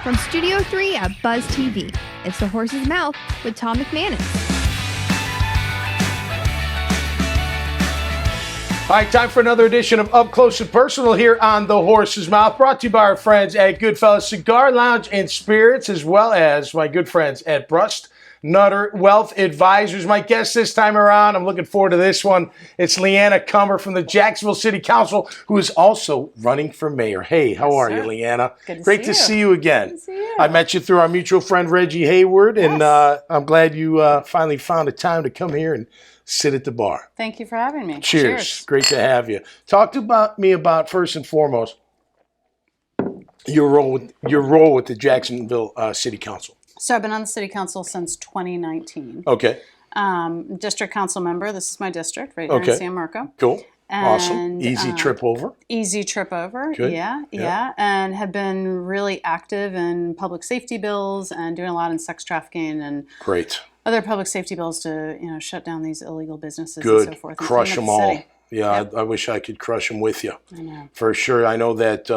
From Studio 3 at Buzz TV, it's The Horse's Mouth with Tom McManus. All right, time for another edition of Up Close and Personal here on The Horse's Mouth, brought to you by our friends at Goodfellas Cigar Lounge and Spirits, as well as my good friends at Brust Nutter Wealth Advisors. My guest this time around, I'm looking forward to this one. It's Leanna Cumber from the Jacksonville City Council, who is also running for mayor. Hey, how are you, Leanna? Great to see you again. Good to see you. I met you through our mutual friend, Reggie Hayward, and I'm glad you finally found a time to come here and sit at the bar. Thank you for having me. Cheers. Great to have you. Talk to me about, first and foremost, your role with the Jacksonville City Council. So I've been on the city council since 2019. Okay. District council member. This is my district right here in San Marco. Cool. And, awesome. Easy trip over. Easy trip over. Good. Yeah. And have been really active in public safety bills and doing a lot in sex trafficking and great other public safety bills to shut down these illegal businesses Good. and so forth. Crush them all. City. Yeah, Yep. I wish I could crush them with you. I know. For sure. I know that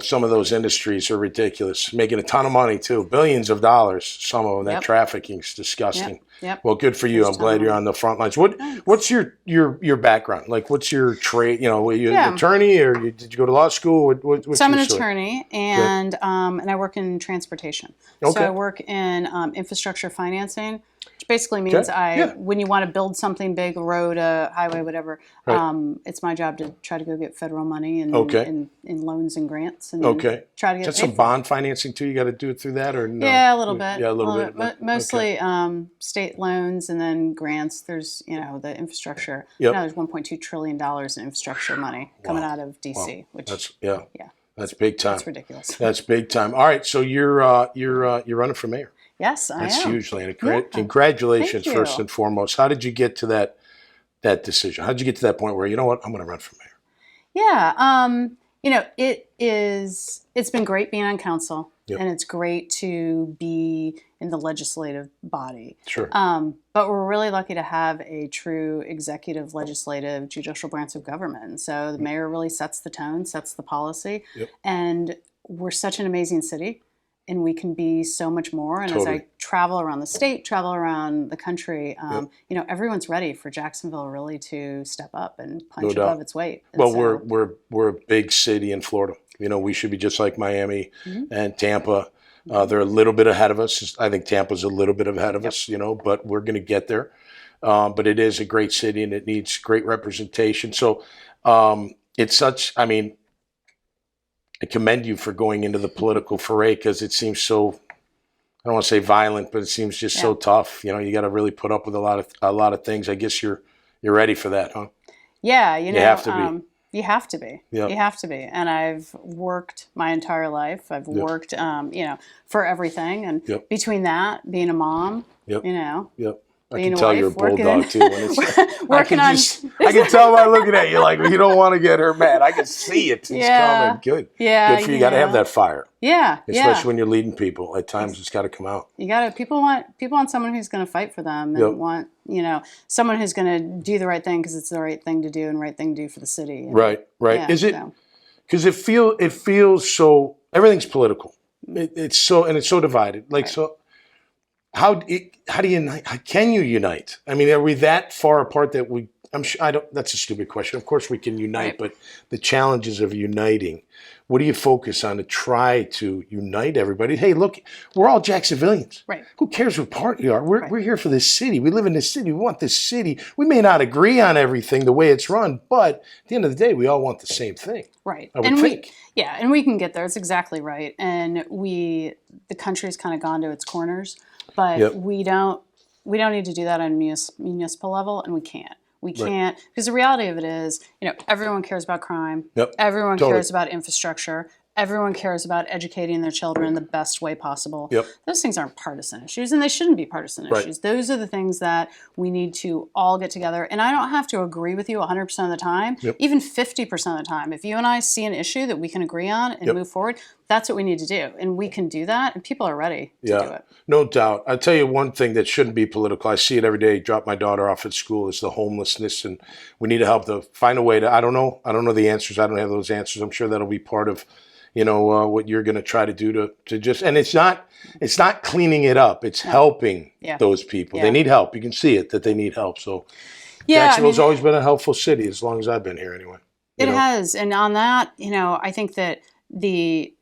some of those industries are ridiculous, making a ton of money too, billions of dollars. Some of them. That trafficking is disgusting. Yep. Well, good for you. I'm glad you're on the front lines. What's your background? Like, what's your trade? Were you an attorney, or did you go to law school? What's So I'm your an story? attorney, and I work in transportation. Okay. So I work in infrastructure financing, which basically means when you want to build something big, a road, a highway, whatever, it's my job to try to go get federal money and in loans and grants, and try to get. That's some bond financing too. You got to do it through that, or no? Yeah, a little bit. Yeah, a little bit. Mostly state loans and then grants. There's the infrastructure. Yep. Now there's $1.2 trillion in infrastructure money coming out of DC, which that's big time. That's ridiculous. That's big time. All right, so you're running for mayor. Yes, I am. That's huge, Leanna. Congratulations, first and foremost. How did you get to that decision? How did you get to that point where, you know what, I'm going to run for mayor? Yeah, it's been great being on council, and it's great to be in the legislative body. Sure. But we're really lucky to have a true executive, legislative, judicial branch of government. And so the mayor really sets the tone, sets the policy, and we're such an amazing city. And we can be so much more. And as I travel around the state, travel around the country, everyone's ready for Jacksonville really to step up and punch above its weight. And well, we're a big city in Florida. We should be just like Miami and Tampa. They're a little bit ahead of us. I think Tampa's a little bit ahead of us, but we're going to get there. But it is a great city, and it needs great representation. So it's such, I commend you for going into the political foray, because it seems so, I don't want to say violent, but it seems just so tough. You got to really put up with a lot of things. I guess you're ready for that, huh? Yeah, you have to be. You have to be. Yep. You have to be. And I've worked my entire life. I've worked, for everything. And between that, being a mom, I can tell you're a bulldog too. When it's, working on. I can tell by looking at you, like, you don't want to get her mad. I can see it. It's coming. Good. Yeah. Good for you. You got to have that fire. Yeah. Especially when you're leading people. At times, it's got to come out. You got to. People want someone who's going to fight for them, and want someone who's going to do the right thing because it's the right thing to do and right thing to do for the city. Right. Yeah, Is it? Because it feels so. Everything's political. It's so divided. Like so. How do you unite? How can you unite? Are we that far apart that we? I'm sure. That's a stupid question. Of course we can unite, but the challenges of uniting. What do you focus on to try to unite everybody? Hey, look, we're all Jacksonvillians. Right. Who cares what part you are? We're here for this city. We live in this city. We want this city. We may not agree on everything, the way it's run, but at the end of the day, we all want the same thing. Right. I would think. And we can get there. It's exactly right. And the country's kind of gone to its corners. But we don't need to do that on municipal level, and we can't. We can't, because the reality of it is, everyone cares about crime. Everyone cares about infrastructure. Everyone cares about educating their children the best way possible. Those things aren't partisan issues, and they shouldn't be partisan issues. Those are the things that we need to all get together. And I don't have to agree with you 100% of the time, even 50% of the time. If you and I see an issue that we can agree on and move forward, that's what we need to do. And we can do that, and people are ready to do it. No doubt. I'll tell you one thing that shouldn't be political. I see it every day. Drop my daughter off at school. Is the homelessness, and we need to help to find a way to. I don't know the answers. I don't have those answers. I'm sure that'll be part of, what you're going to try to do to just. And it's not cleaning it up. It's helping those people. They need help. You can see it that they need help. So Jacksonville's always been a helpful city as long as I've been here, anyway. It has, and on that, I think that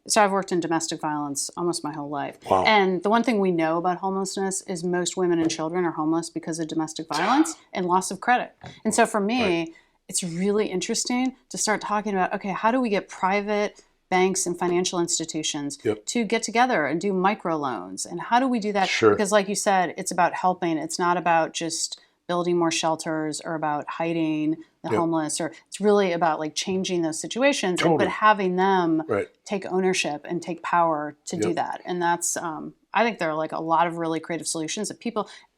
so I've worked in domestic violence almost my whole life. Wow. And the one thing we know about homelessness is most women and children are homeless because of domestic violence and loss of credit. And so for me, it's really interesting to start talking about, okay, how do we get private banks and financial institutions to get together and do microloans? And how do we do that? Sure. Because like you said, it's about helping. It's not about just building more shelters or about hiding the homeless, or it's really about like changing those situations, but having them take ownership and take power to do that. And that's, I think there are like a lot of really creative solutions that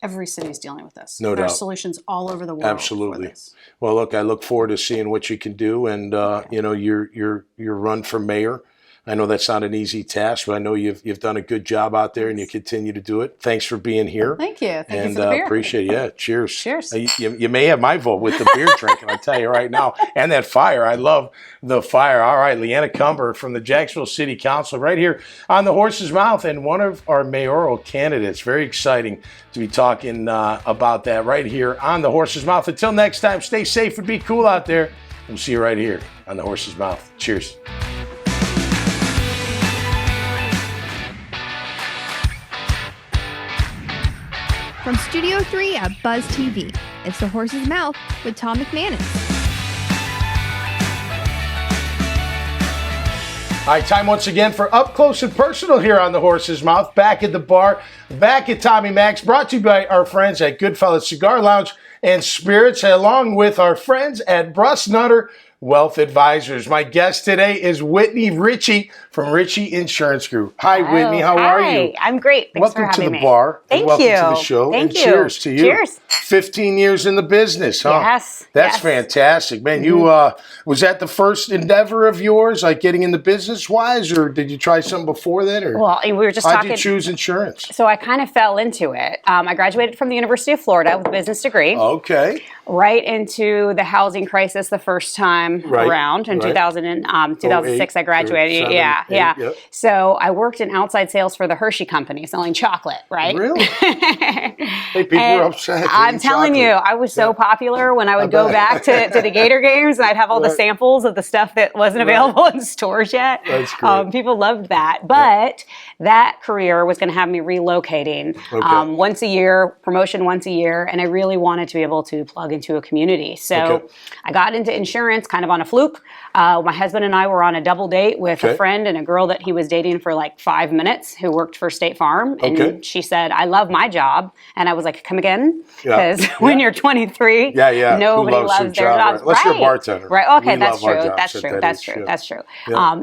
every city is dealing with this. No doubt. There are solutions all over the world. Absolutely. For this. Well, look, I look forward to seeing what you can do, and your run for mayor. I know that's not an easy task, but I know you've done a good job out there, and you continue to do it. Thanks for being here. Thank you. Thank you and for the beer. Appreciate it. Yeah, cheers. Cheers. You may have my vote with the beer drinking, I tell you right now. And that fire. I love the fire. All right, Leanna Cumber from the Jacksonville City Council right here on the Horse's Mouth, and one of our mayoral candidates. Very exciting to be talking about that right here on the Horse's Mouth. Until next time, stay safe and be cool out there. We'll see you right here on the Horse's Mouth. Cheers. From Studio 3 at Buzz TV, it's The Horse's Mouth with Tom McManus. All right, time once again for Up Close and Personal here on The Horse's Mouth. Back at the bar, back at Tommy Mac's, brought to you by our friends at Goodfellas Cigar Lounge and Spirits, along with our friends at Bruss Nutter Wealth Advisors. My guest today is Whitney Ritchie from Ritchie Insurance Group. Hi, Whitney. How are you? I'm great. Thanks for having me. Welcome to the bar. Thank welcome you. Welcome to the show. Thank and you. Cheers to you. Cheers. 15 years in the business, huh? Yes. That's fantastic. Man, you was that the first endeavor of yours, like getting into business-wise, or did you try something before that? Or well, we were just how'd talking. you choose insurance? So I kind of fell into it. I graduated from the University of Florida with a business degree. Okay. Right into the housing crisis the first time around in 2006. I graduated. 7, Yeah. 8, yep. So I worked in outside sales for the Hershey Company, selling chocolate. Right. Really? Hey, people were upset. I'm telling you, I was so popular when I would go back to the Gator games, and I'd have all the samples of the stuff that wasn't available in stores yet. That's great. People loved that. But that career was going to have me relocating once a year, promotion once a year, and I really wanted to be able to plug into a community. So I got into insurance kind of on a fluke. My husband and I were on a double date with a friend and a girl that he was dating for like 5 minutes who worked for State Farm. And she said, I love my job. And I was like, come again? Because when you're 23, nobody loves their jobs. Unless you're a bartender. Right. Okay, that's true.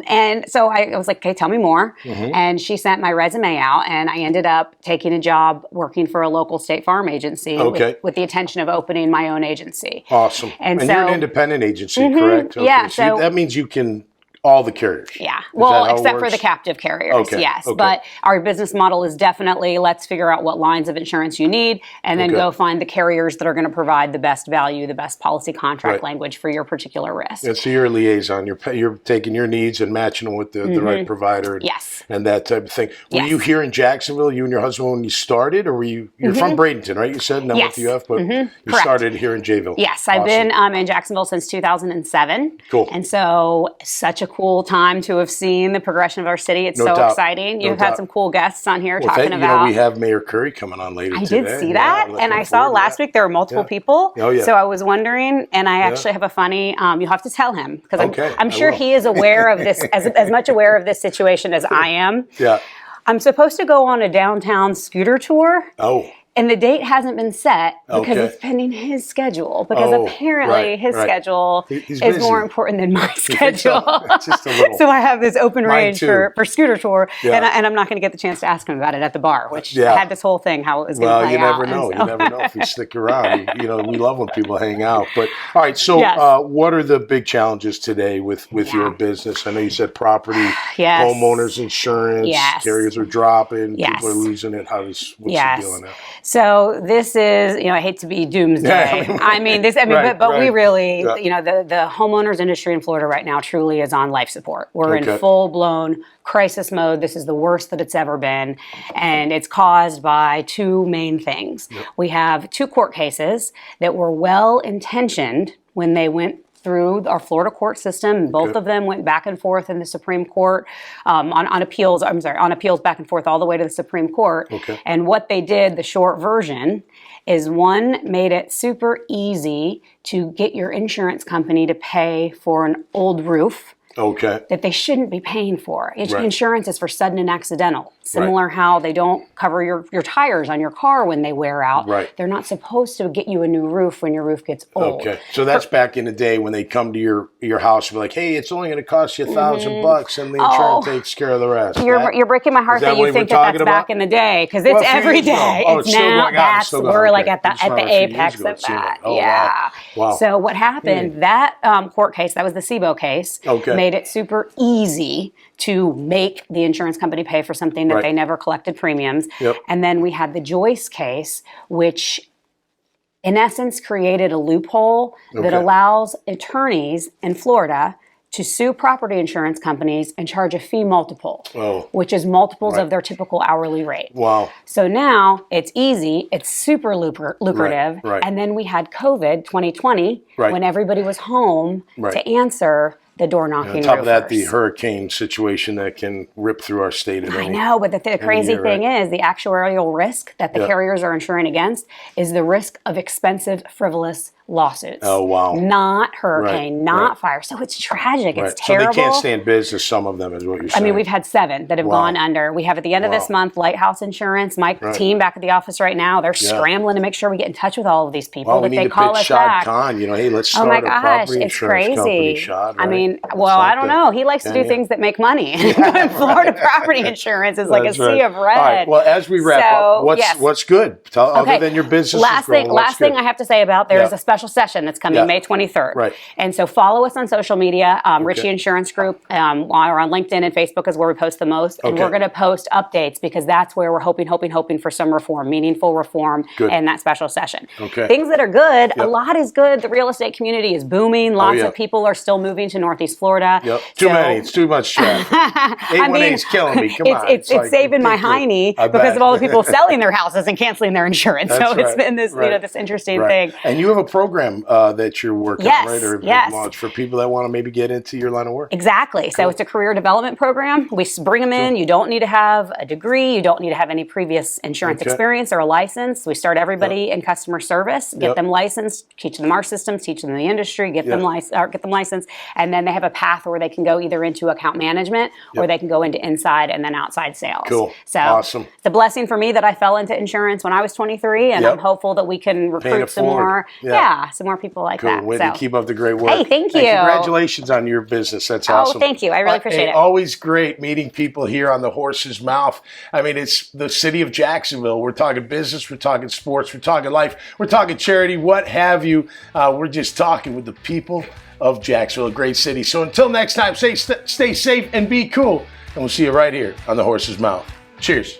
And so I was like, okay, tell me more. And she sent my resume out, and I ended up taking a job working for a local State Farm agency with the intention of opening my own agency. Awesome. And so, you're an independent agency, correct? Okay. Yeah. So that means you can all the carriers. Yeah. Well, except for the captive carriers. Yes. But our business model is definitely let's figure out what lines of insurance you need and then go find the carriers that are going to provide the best value, the best policy contract language for your particular risk. And so you're a liaison. You're taking your needs and matching them with the right provider and that type of thing. Were you here in Jacksonville, you and your husband, when you started, or were you're from Bradenton, right? You said, went to UF, but you started here in Jayville. Yes. I've been in Jacksonville since 2007. Cool. And so such a cool time to have seen the progression of our city. It's so exciting. You've had some cool guests on here talking about. We have Mayor Curry coming on later today. I did see that, and I saw last week there were multiple people. Oh, yeah. So I was wondering, and I actually have a funny. You'll have to tell him because I'm sure he is aware of this as much aware of this situation as I am. Yeah. I'm supposed to go on a downtown scooter tour. Oh. And the date hasn't been set because Okay. it's pending his schedule. Because apparently his schedule is more important than my schedule. Just a little. So I have this open range too. for scooter tour, Yeah. and I'm not going to get the chance to ask him about it at the bar, which I had this whole thing how it was going to play out. Well, you never know if you stick around. You know, we love when people hang out. But all right, so what are the big challenges today with your business? I know you said property, homeowners insurance, carriers are dropping, people are losing it. What's the deal on that? So this is, I hate to be doomsday. But we really, the homeowners industry in Florida right now truly is on life support. We're in full-blown crisis mode. This is the worst that it's ever been. And it's caused by two main things. Yep. We have two court cases that were well-intentioned when they went through our Florida court system. Both of them went back and forth in the Supreme Court on appeals back and forth all the way to the Supreme Court. Okay. And what they did, the short version, is one made it super easy to get your insurance company to pay for an old roof. Okay. That they shouldn't be paying for. Insurance is for sudden and accidental. Similar how they don't cover your tires on your car when they wear out. Right. They're not supposed to get you a new roof when your roof gets old. Okay. So that's back in the day when they come to your house and be like, hey, it's only going to cost you $1,000 and the insurance takes care of the rest. You're breaking my heart that you think that's back in the day because it's every day. It's now we're like at the apex of that. Wow. So what happened, that court case, that was the SIBO case, made it super easy to make the insurance company pay for something that they never collected premiums. Yep. And then we had the Joyce case, which in essence created a loophole that allows attorneys in Florida to sue property insurance companies and charge a fee multiple, which is multiples of their typical hourly rate. Wow. So now it's easy, it's super lucrative. Right. And then we had COVID 2020 when everybody was home to answer the door knocking. On top of that, the hurricane situation that can rip through our state. I know, but the crazy thing is the actuarial risk that the carriers are insuring against is the risk of expensive, frivolous lawsuits. Oh, wow. Not hurricane, not fire. So it's tragic. It's terrible. So they can't stay in business, some of them, is what you're saying. I mean, we've had 7 that have gone under. We have at the end of this month, Lighthouse Insurance. My team back at the office right now, they're scrambling to make sure we get in touch with all of these people. Well, we need to pitch Shad Khan. Hey, let's start a property insurance company, Shad, I mean, I don't know. He likes to do things that make money. Florida property insurance is like a sea of red. All right. Well, as we wrap up, what's good? Other than your business last thing I have to say about there is a special session that's coming May 23rd. Right. And so follow us on social media. Richie Insurance Group, or on LinkedIn and Facebook is where we post the most. And we're going to post updates because that's where we're hoping for some reform, meaningful reform in that special session. Okay. Things that are good, a lot is good. The real estate community is booming. Lots of people are still moving to Northeast Florida. Yep. Too many. It's too much traffic. 818's killing me. Come on. It's saving my hiney because of all the people selling their houses and canceling their insurance. So it's been this this interesting thing. And you have a program that you're working on, right? Or launched for people that want to maybe get into your line of work. Exactly. Cool. So it's a career development program. We bring them in. You don't need to have a degree. You don't need to have any previous insurance experience or a license. We start everybody in customer service, get them licensed, teach them our systems, teach them the industry, get them licensed, and then they have a path where they can go either into account management or they can go into inside and then outside sales. Cool. So awesome. It's a blessing for me that I fell into insurance when I was 23, and I'm hopeful that we can recruit some more. Some more people like that. Way to keep up the great work. Hey, thank you. And congratulations on your business. That's awesome. Oh, thank you. I really appreciate it. Always great meeting people here on the Horse's Mouth. I mean, it's the city of Jacksonville. We're talking business. We're talking sports. We're talking life. We're talking charity. What have you? We're just talking with the people of Jacksonville, a great city. So until next time, stay safe and be cool. And we'll see you right here on the Horse's Mouth. Cheers.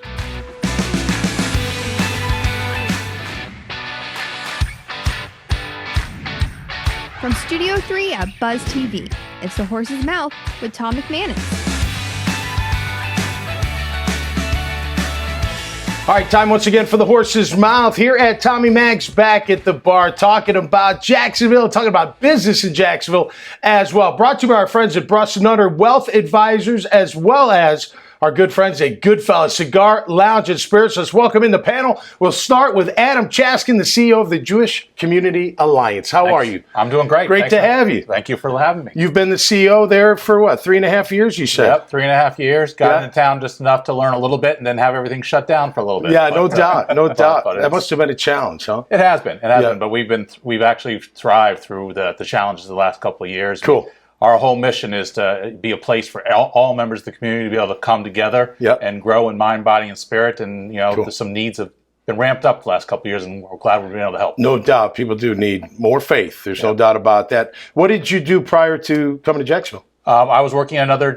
From Studio 3 at Buzz TV, it's the Horse's Mouth with Tom McManus. All right, time once again for the Horse's Mouth here at Tommy Mag's back at the bar, talking about Jacksonville, talking about business in Jacksonville as well. Brought to you by our friends at Bruss & Nutter Wealth Advisors, as well as our good friends at Goodfellas Cigar Lounge and Spirits. Let's welcome in the panel. We'll start with Adam Chaskin, the CEO of the Jewish Community Alliance. How are you? I'm doing great. Great to have you. Thank you for having me. You've been the CEO there for what, 3.5 years, you said? Yep, 3.5 years. Got into town just enough to learn a little bit and then have everything shut down for a little bit. Yeah, no doubt. But That must have been a challenge, huh? It has been. But we've actually thrived through the challenges of the last couple of years. Cool. Our whole mission is to be a place for all members of the community to be able to come together and grow in mind, body, and spirit. And, some needs have been ramped up the last couple of years, and we're glad we've been able to help. No doubt. People do need more faith. There's no doubt about that. What did you do prior to coming to Jacksonville? I was working at another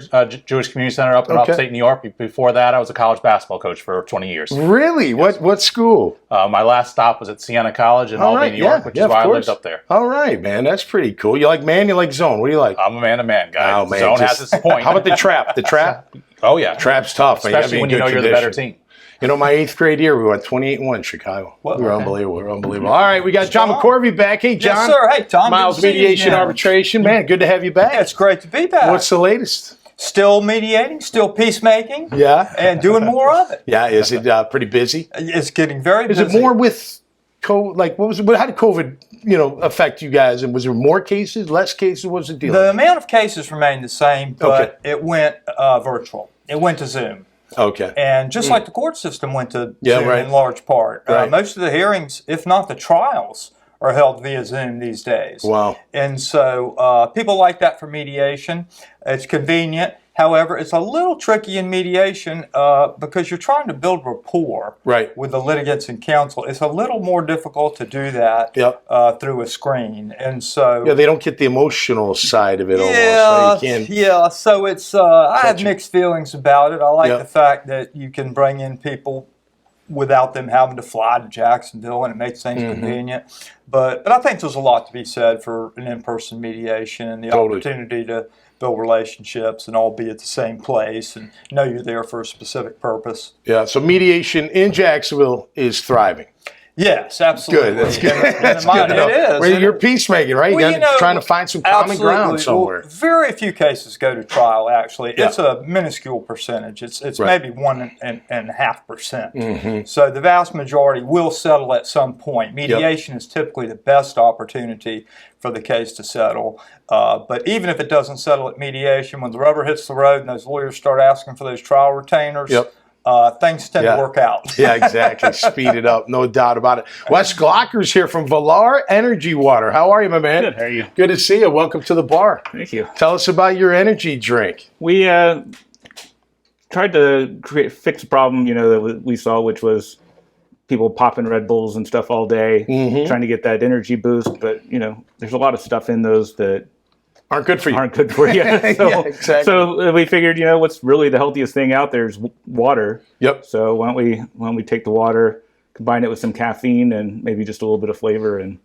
Jewish community center up in upstate New York. Before that, I was a college basketball coach for 20 years. Really? Yes. What school? My last stop was at Siena College in Albany, New York, which is why I lived up there. All right, man. That's pretty cool. You like man? You like zone? What do you like? I'm a man-to-man guy. Oh, man, Zone has its point. How about the trap? The trap? Oh, yeah. Trap's tough. Especially when you know you're the better team. My 8th grade year, we went 28-1 Chicago. We were unbelievable. All right, we got John McCorvey back. Hey, John. Yes, sir. Hey, Tom. Miles Mediation Arbitration. Man, good to have you back. It's great to be back. What's the latest? Still mediating, still peacemaking. Yeah. And doing more of it. Yeah, is it pretty busy? It's getting very busy. Is it more with COVID? Like, how did COVID, affect you guys? And was there more cases, less cases? What was the deal? The amount of cases remained the same, but it went virtual. It went to Zoom. Okay. And just like the court system went to Zoom in large part. Most of the hearings, if not the trials, are held via Zoom these days. Wow. And so people like that for mediation. It's convenient. However, it's a little tricky in mediation because you're trying to build rapport with the litigants and counsel. It's a little more difficult to do that through a screen. And so they don't get the emotional side of it almost. So it's I have mixed feelings about it. I like the fact that you can bring in people without them having to fly to Jacksonville, and it makes things convenient. But I think there's a lot to be said for an in-person mediation and the opportunity to build relationships and all be at the same place and know you're there for a specific purpose. Yeah, so mediation in Jacksonville is thriving. Yes, absolutely. Good. That's good. That's good. It is. Well, you're peacemaking, right? You're trying to find some common ground somewhere. Well, very few cases go to trial, actually. It's a minuscule percentage. It's maybe 1.5%. So the vast majority will settle at some point. Mediation is typically the best opportunity for the case to settle. But even if it doesn't settle at mediation, when the rubber hits the road and those lawyers start asking for those trial retainers, things tend to work out. Yeah, exactly. Speed it up. No doubt about it. Wes Glocker's here from Valar Energy Water. How are you, my man? Good. How are you? Good to see you. Welcome to the bar. Thank you. Tell us about your energy drink. We tried to fix a problem, that we saw, which was people popping Red Bulls and stuff all day, trying to get that energy boost. But, there's a lot of stuff in those that aren't good for you. So, so we figured, what's really the healthiest thing out there is water. Yep. So why don't we take the water, combine it with some caffeine and maybe just a little bit of flavor, and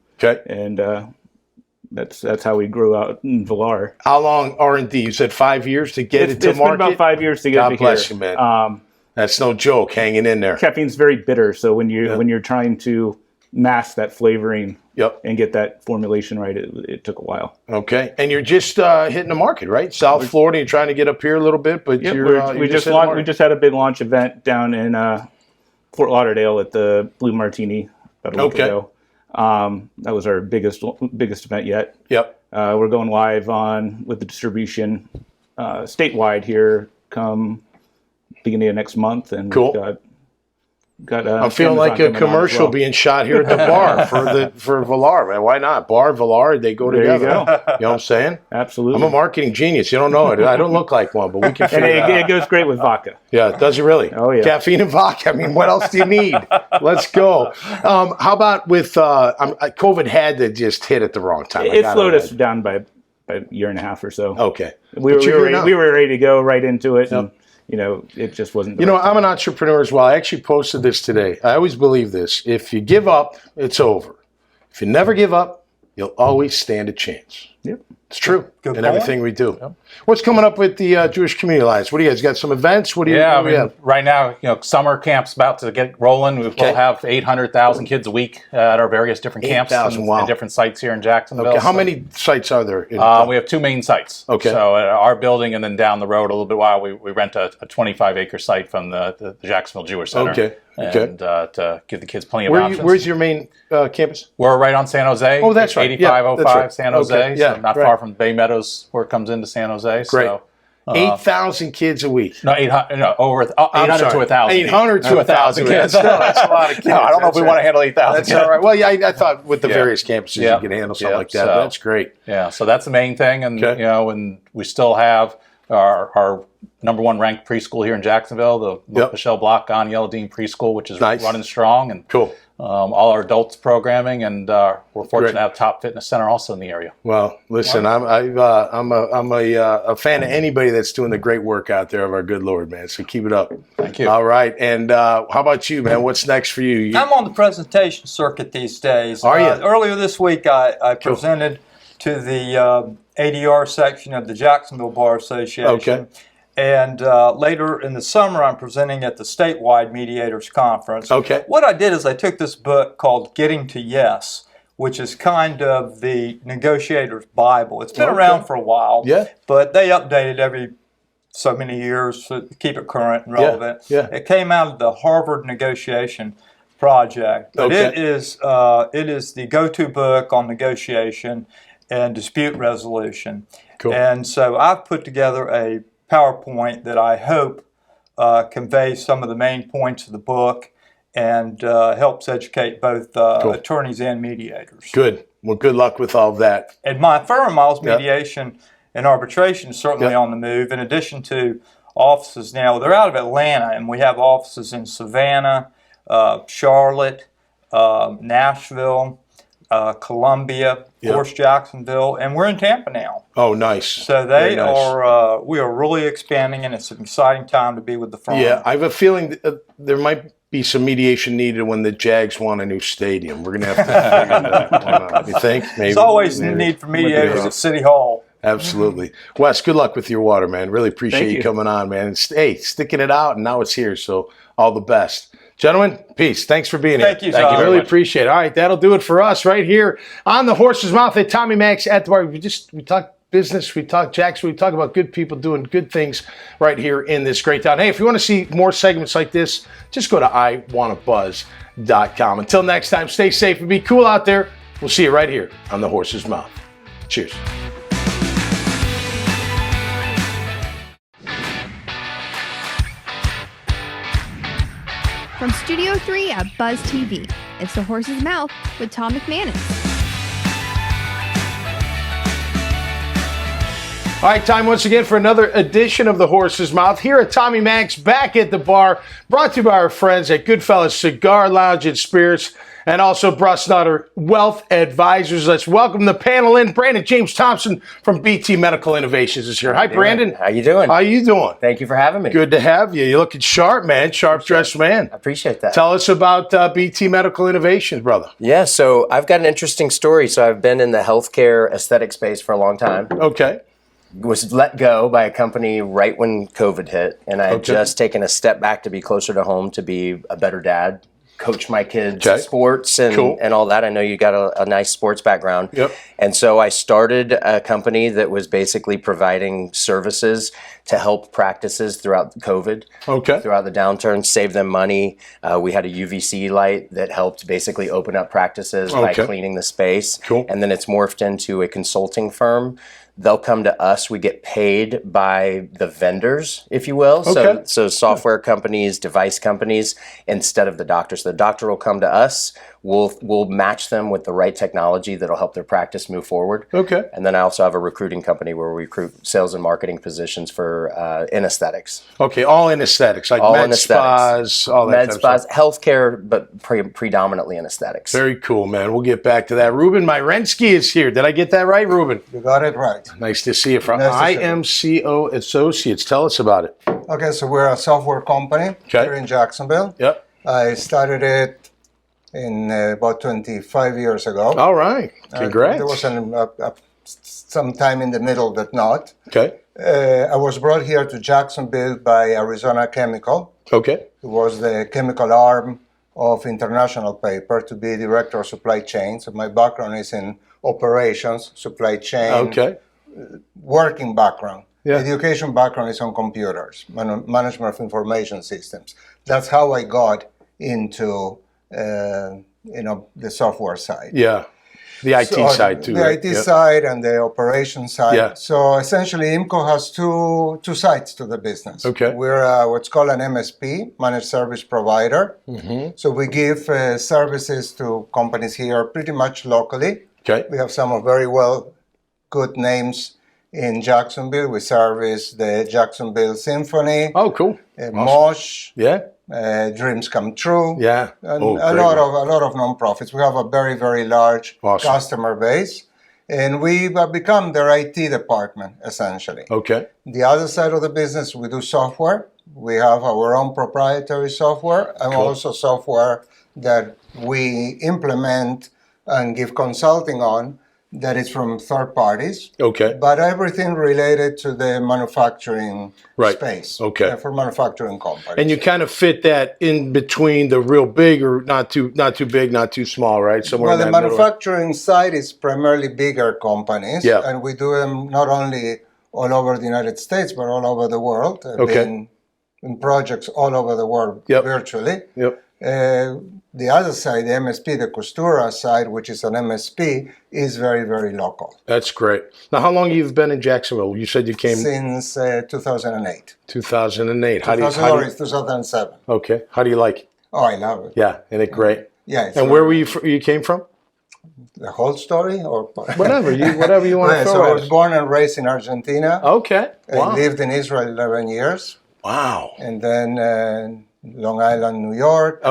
that's how we grew out in Valar. How long R&D? You said 5 years to get it to market? It's been about 5 years to get it to here. God bless you, man. That's no joke, hanging in there. Caffeine's very bitter, so when you're trying to mask that flavoring and get that formulation right, it took a while. Okay, and you're just hitting the market, right? South Florida, you're trying to get up here a little bit, but we just had a big launch event down in Fort Lauderdale at the Blue Martini about a week ago. That was our biggest event yet. Yep. We're going live with the distribution statewide here come beginning of next month, and we've got I'm feeling like a commercial being shot here at the bar for Valar, man. Why not? Bar, Valar, they go together. There you go. You know what I'm saying? Absolutely. I'm a marketing genius. You don't know it. I don't look like one, but we can figure it out. It goes great with vodka. Yeah, does it really? Oh, yeah. Caffeine and vodka. I mean, what else do you need? Let's go. How about with COVID had to just hit at the wrong time? It slowed us down by a year and a half or so. Okay. We were ready to go right into it. And, it just wasn't. I'm an entrepreneur as well. I actually posted this today. I always believe this. If you give up, it's over. If you never give up, you'll always stand a chance. Yep. It's true. Good in point. everything we do. Yep. What's coming up with the Jewish Community Alliance? What do you guys got? Some events? What do you? Yeah, I mean, right now, summer camp's about to get rolling. We'll have 800,000 kids a week at our various different camps and different sites here in Jacksonville. Okay. How many sites are there? We have 2 main sites. Okay. So at our building, and then down the road a little bit while we rent a 25-acre site from the Jacksonville Jewish Center. Okay. And to give the kids plenty of options. Where's your main campus? We're right on San Jose. Oh, that's right. 8505 that's right. San Jose. Okay. Yeah, so not far from Bay Meadows where it comes into San Jose. Great. So, 8,000 kids a week. No, 800. No, over 800 to 1,000. 800 to 1,000 kids. That's a lot of kids. No, I don't know if we want to handle 8,000. That's all right. Well, yeah, I thought with the various campuses you can handle something like that. So, that's great. Yeah, so that's the main thing, and and we still have our number 1 ranked preschool here in Jacksonville, the Michelle Block on Yellow Dean Preschool, which is running strong, and all our adults programming, and we're fortunate to have Top Fitness Center also in the area. Well, listen, I'm a fan of anybody that's doing the great work out there of our good Lord, man. So keep it up. Thank you. All right, and how about you, man? What's next for you? I'm on the presentation circuit these days. Are you? Earlier this week, I presented to the ADR section of the Jacksonville Bar Association. Okay. And later in the summer, I'm presenting at the statewide mediators conference. Okay. What I did is I took this book called Getting to Yes, which is kind of the negotiator's Bible. It's been around for a while, but they update it every so many years to keep it current and relevant. Yeah. It came out of the Harvard Negotiation Project, but it is the go-to book on negotiation and dispute resolution. Cool. And so I've put together a PowerPoint that I hope conveys some of the main points of the book and helps educate both attorneys and mediators. Good. Well, good luck with all of that. And my firm, Miles Mediation and Arbitration, is certainly on the move. In addition to offices now, they're out of Atlanta, and we have offices in Savannah, Charlotte, Nashville, Columbia, of course, Jacksonville, and we're in Tampa now. Oh, nice. So we are really expanding, and it's an exciting time to be with the firm. Yeah, I have a feeling that, there might be some mediation needed when the Jags want a new stadium. We're going to have to figure that one out. You think? Maybe. There's always the need for mediators at City Hall. Absolutely. Wes, good luck with your water, man. Really appreciate you coming on, man. And sticking it out, and now it's here, so all the best. Gentlemen, peace. Thanks for being here. Thank you, Tom. Thank you. Really appreciate it. All right, that'll do it for us right here on the Horse's Mouth at Tommy Max at the bar. We talk business, we talk Jackson, we talk about good people doing good things right here in this great town. Hey, if you want to see more segments like this, just go to iwannabuzz.com. Until next time, stay safe and be cool out there. We'll see you right here on the Horse's Mouth. Cheers. From Studio 3 at Buzz TV, it's The Horse's Mouth with Tom McManus. All right, time once again for another edition of The Horse's Mouth. Here at Tommy Max, back at the bar, brought to you by our friends at Goodfellas Cigar Lounge and Spirits, and also Brusnutter Wealth Advisors. Let's welcome the panel in. Brandon James Thompson from BT Medical Innovations is here. Hi, Brandon. How you doing? How you doing? Thank you for having me. Good to have you. You're looking sharp, man. Sharp-dressed man. I appreciate that. Tell us about BT Medical Innovations, brother. Yeah, so I've got an interesting story. So I've been in the healthcare aesthetic space for a long time. Okay. Was let go by a company right when COVID hit, and I had just taken a step back to be closer to home, to be a better dad, coach my kids sports and all that. I know you got a nice sports background. Yep. And so I started a company that was basically providing services to help practices throughout COVID, throughout the downturn, save them money. We had a UVC light that helped basically open up practices by cleaning the space. And then it's morphed into a consulting firm. They'll come to us. We get paid by the vendors, if you will. So software companies, device companies, instead of the doctor. So the doctor will come to us. We'll match them with the right technology that'll help their practice move forward. And then I also have a recruiting company where we recruit sales and marketing positions for in aesthetics. All in aesthetics, like all med spas, all that med kind of spas, stuff. Healthcare, but predominantly in aesthetics. Very cool, man. We'll get back to that. Ruben Myrensky is here. Did I get that right, Ruben? You got it right. Nice to see you from IMCO Associates. Tell us about it. Okay, so we're a software company here in Jacksonville. I started it in about 25 years ago. All right. Congrats. There was a sometime in the middle, but not. Okay. I was brought here to Jacksonville by Arizona Chemical. Okay. It was the chemical arm of International Paper to be director of supply chain. So my background is in operations, supply chain. Okay. Working background. Yeah. Education background is on computers, management of information systems. That's how I got into the software side. Yeah. The IT side too. The right? IT side and the operation side. Yeah. So essentially, IMCO has two sides to the business. Okay. We're what's called an MSP, managed service provider. Mm-hmm. So we give services to companies here pretty much locally. Okay. We have some of very good names in Jacksonville. We service the Jacksonville Symphony. Oh, cool. Mosh. Yeah. Dreams Come True. Yeah. And a lot of nonprofits. We have a very, very large customer base. And we've become their IT department, essentially. Okay. The other side of the business, we do software. We have our own proprietary software and also software that we implement and give consulting on that is from third parties. Okay. But everything related to the manufacturing space. Okay. For manufacturing companies. And you kind of fit that in between the real big or not too big, not too small, right? Somewhere the manufacturing side is primarily bigger companies. Yeah. And we do them not only all over the United States, but all over the world. I've been in projects all over the world virtually. Yep. The other side, the MSP, the Costura side, which is an MSP, is very, very local. That's great. Now, how long have you been in Jacksonville? You said you came... Since 2008. 2008. 2007. Okay. How do you like it? Oh, I love it. Yeah. Isn't it great? Yeah. And where were you came from? The whole story? Or whatever you want to throw So I at was us. born and raised in Argentina. Okay. Wow. I lived in Israel 11 years. Wow. And then... Long Island, New York,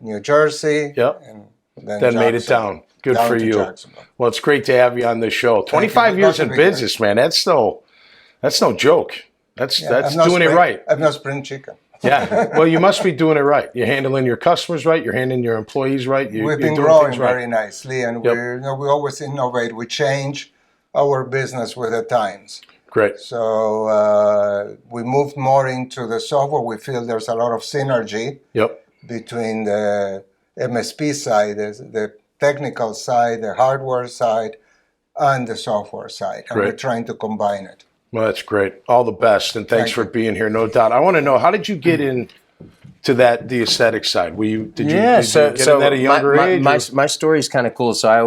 New Jersey, and then made it down. Good for you. Well, it's great to have you on this show. 25 years in business, man. That's no joke. That's doing it right. I'm no spring chicken. Yeah. Well, you must be doing it right. You're handling your customers right. You're handling your employees right. We've been growing very nicely, and we always innovate. We change our business with the times. Great. So we moved more into the software. We feel there's a lot of synergy between the MSP side, the technical side, the hardware side, and the software side. And we're trying to combine it. Well, that's great. All the best, and thanks for being here, no doubt. I want to know, how did you get into the aesthetic side? Did you get in at a younger age? My story is kind of cool. So I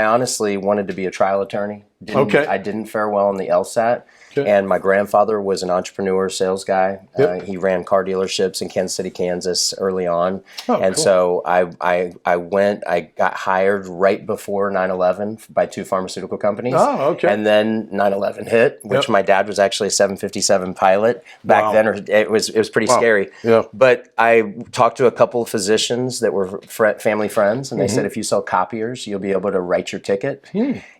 honestly wanted to be a trial attorney. I didn't fare well on the LSAT. And my grandfather was an entrepreneur, sales guy. He ran car dealerships in Kansas City, Kansas early on. So I got hired right before 9/11 by two pharmaceutical companies. Oh, okay. And then 9/11 hit, which my dad was actually a 757 pilot. Back then, it was pretty scary. Yeah. But I talked to a couple of physicians that were family friends, and they said, if you sell copiers, you'll be able to write your ticket.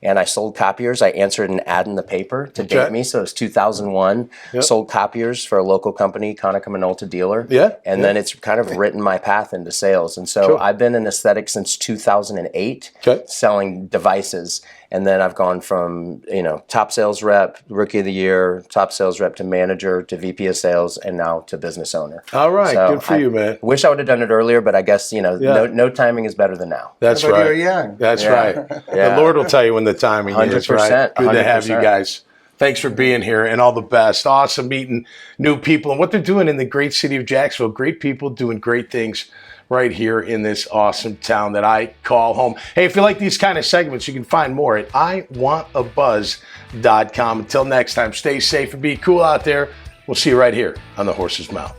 And I sold copiers. I answered an ad in the paper to date me. So it was 2001. Sold copiers for a local company, Konica Minolta dealer. And then it's kind of written my path into sales. And so I've been in aesthetics since 2008, selling devices. And then I've gone from, top sales rep, rookie of the year, top sales rep to manager to VP of sales, and now to business owner. All right. So good for you, man. Wish I would have done it earlier, but I guess, no timing is better than now. That's right. You're young. That's right. The Lord will tell you when the timing is, right? Good to have you guys. Thanks for being here, and all the best. Awesome meeting new people and what they're doing in the great city of Jacksonville. Great people doing great things right here in this awesome town that I call home. Hey, if you like these kind of segments, you can find more at iwantabuzz.com. Until next time, stay safe and be cool out there. We'll see you right here on The Horse's Mouth.